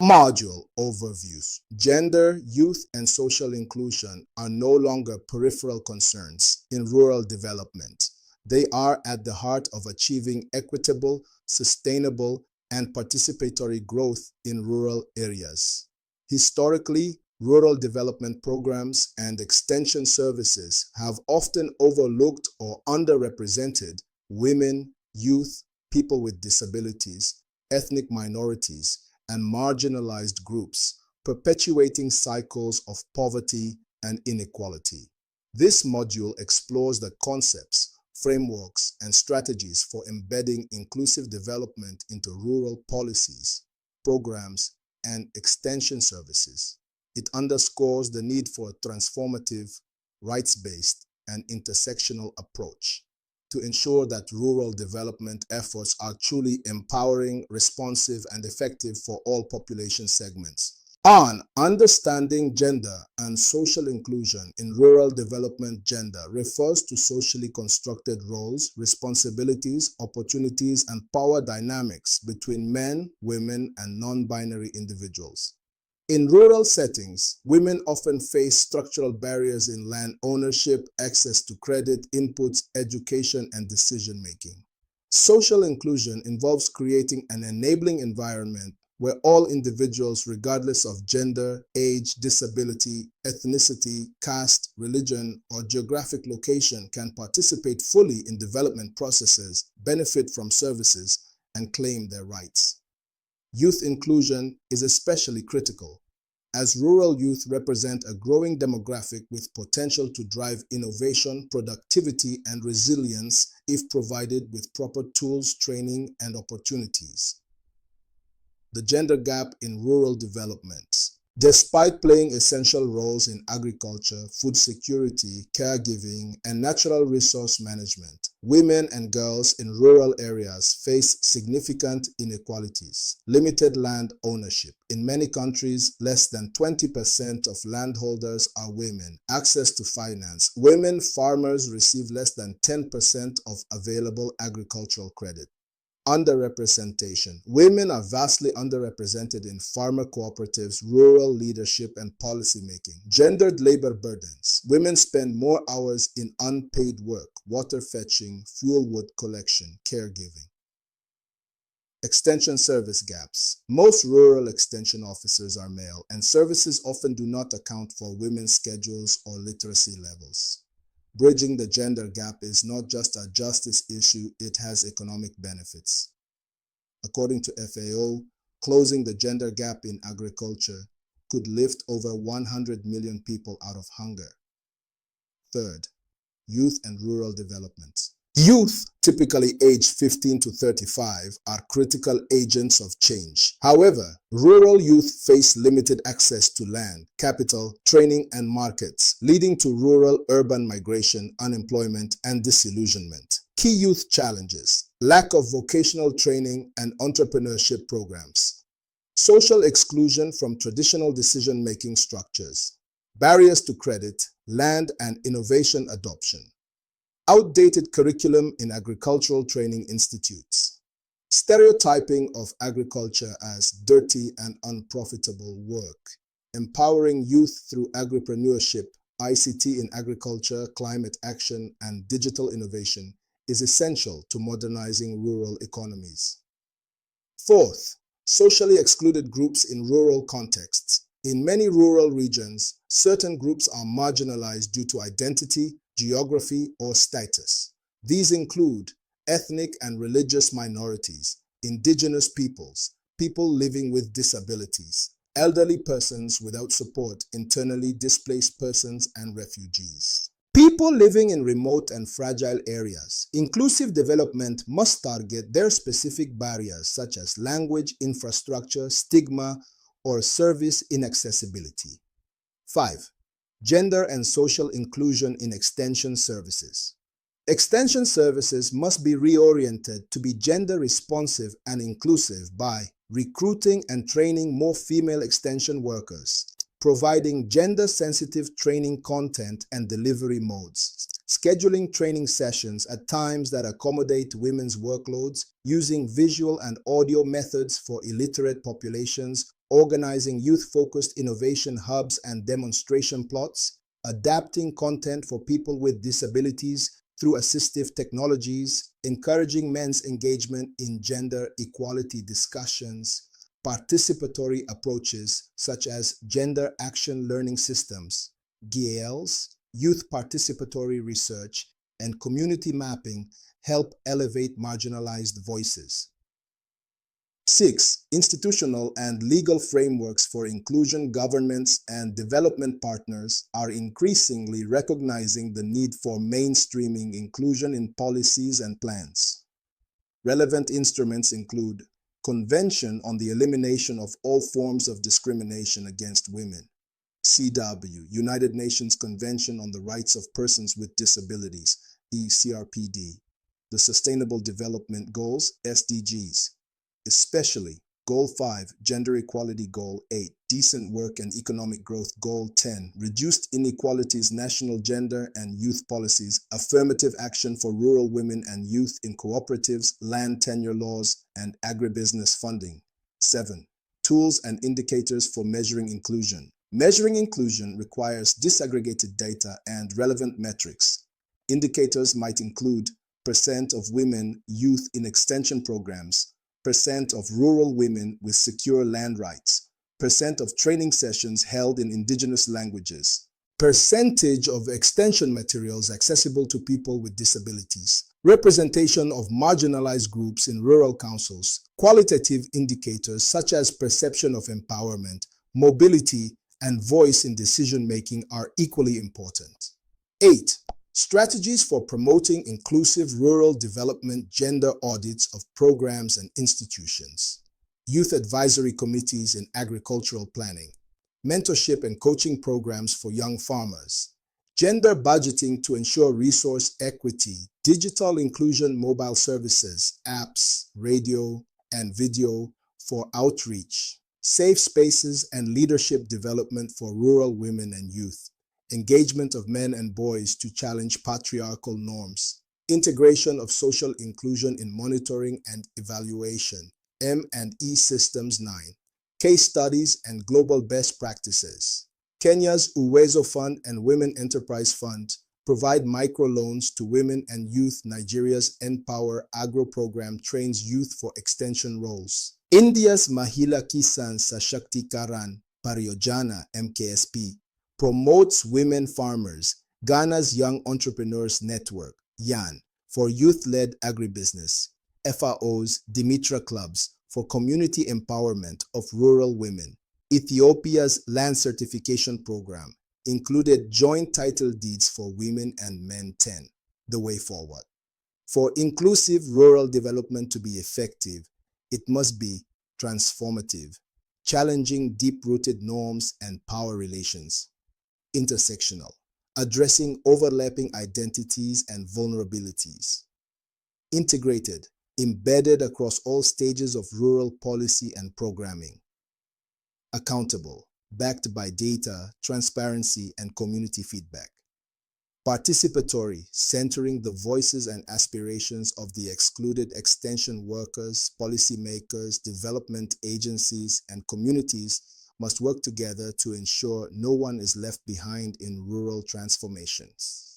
Module overviews. Gender, youth, and social inclusion are no longer peripheral concerns in rural development. They are at the heart of achieving equitable, sustainable, and participatory growth in rural areas. Historically, rural development programs and extension services have often overlooked or underrepresented women, youth, people with disabilities, ethnic minorities, and marginalized groups, perpetuating cycles of poverty and inequality. This module explores the concepts, frameworks, and strategies for embedding inclusive development into rural policies, programs, and extension services. It underscores the need for a transformative, rights-based, and intersectional approach to ensure that rural development efforts are truly empowering, responsive, and effective for all population segments. On understanding gender and social inclusion in rural development, gender refers to socially constructed roles, responsibilities, opportunities, and power dynamics between men, women, and non-binary individuals. In rural settings, women often face structural barriers in land ownership, access to credit, inputs, education, and decision-making. Social inclusion involves creating an enabling environment where all individuals, regardless of gender, age, disability, ethnicity, caste, religion, or geographic location, can participate fully in development processes, benefit from services, and claim their rights. Youth inclusion is especially critical, as rural youth represent a growing demographic with potential to drive innovation, productivity, and resilience if provided with proper tools, training, and opportunities. The gender gap in rural development. Despite playing essential roles in agriculture, food security, caregiving, and natural resource management, women and girls in rural areas face significant inequalities. Limited land ownership. In many countries, less than 20% of landholders are women. Access to finance. Women farmers receive less than 10% of available agricultural credit. Underrepresentation. Women are vastly underrepresented in farmer cooperatives, rural leadership, and policymaking. Gendered labor burdens. Women spend more hours in unpaid work, water fetching, fuel wood collection, caregiving. Extension service gaps. Most rural extension officers are male, and services often do not account for women's schedules or literacy levels. Bridging the gender gap is not just a justice issue, it has economic benefits. According to FAO, closing the gender gap in agriculture could lift over 100 million people out of hunger. Third, youth and rural development. Youth, typically aged 15 to 35, are critical agents of change. However, rural youth face limited access to land, capital, training, and markets, leading to rural-urban migration, unemployment, and disillusionment. Key youth challenges: lack of vocational training and entrepreneurship programs, social exclusion from traditional decision-making structures, barriers to credit, land, and innovation adoption. Outdated curriculum in agricultural training institutes. Stereotyping of agriculture as dirty and unprofitable work. Empowering youth through agripreneurship, ICT in agriculture, climate action, and digital innovation is essential to modernizing rural economies. Fourth, socially excluded groups in rural contexts. In many rural regions, certain groups are marginalized due to identity, geography, or status. These include ethnic and religious minorities, indigenous peoples, people living with disabilities, elderly persons without support, internally displaced persons, and refugees. People living in remote and fragile areas. Inclusive development must target their specific barriers such as language, infrastructure, stigma, or service inaccessibility. 5. Gender and social inclusion in extension services. Extension services must be reoriented to be gender responsive and inclusive by recruiting and training more female extension workers, providing gender-sensitive training content and delivery modes, scheduling training sessions at times that accommodate women's workloads, using visual and audio methods for illiterate populations, organizing youth-focused innovation hubs and demonstration plots, adapting content for people with disabilities through assistive technologies, encouraging men's engagement in gender equality discussions, participatory approaches such as gender action learning systems, GALs, youth participatory research, and community mapping help elevate marginalized voices. 6. Institutional and legal frameworks for inclusion. Governments and development partners are increasingly recognizing the need for mainstreaming inclusion in policies and plans. Relevant instruments include Convention on the Elimination of All Forms of Discrimination Against Women, CW, United Nations Convention on the Rights of Persons with Disabilities, ECRPD, the Sustainable Development Goals, SDGs, especially Goal 5, Gender Equality Goal 8, Decent Work and Economic Growth Goal 10, Reduced Inequalities, National Gender and Youth Policies, Affirmative Action for Rural Women and Youth in Cooperatives, Land Tenure Laws, and Agribusiness Funding. 7. Tools and Indicators for Measuring Inclusion. Measuring inclusion requires disaggregated data and relevant metrics. Indicators might include percent of women, youth in extension programs, percent of rural women with secure land rights, percent of training sessions held in indigenous languages, percentage of extension materials accessible to people with disabilities, representation of marginalized groups in rural councils. Qualitative indicators such as perception of empowerment, mobility, and voice in decision-making are equally important. 8. Strategies for promoting inclusive rural development. Gender audits of programs and institutions. Youth advisory committees in agricultural planning. Mentorship and coaching programs for young farmers. Gender budgeting to ensure resource equity. Digital inclusion mobile services, apps, radio, and video for outreach. Safe spaces and leadership development for rural women and youth. Engagement of men and boys to challenge patriarchal norms, integration of social inclusion in monitoring and evaluation, M&E Systems 9, case studies and global best practices. Kenya's Uwezo Fund and Women Enterprise Fund provide microloans to women and youth. Nigeria's Empower Agro program trains youth for extension roles. India's Mahila Kisan Sashakti-karan Pariyojana (MKSP) promotes women farmers. Ghana's Young Entrepreneurs Network, YAN, for youth-led agribusiness. FAO's Dimitra Clubs for community empowerment of rural women. Ethiopia's Land Certification Program included joint title deeds for women and men. 10. The way forward. For inclusive rural development to be effective, it must be transformative, challenging deep-rooted norms and power relations. Intersectional, addressing overlapping identities and vulnerabilities. Integrated, embedded across all stages of rural policy and programming. Accountable, backed by data, transparency, and community feedback. Participatory, centering the voices and aspirations of the excluded extension workers, policymakers, development agencies, and communities must work together to ensure no one is left behind in rural transformations.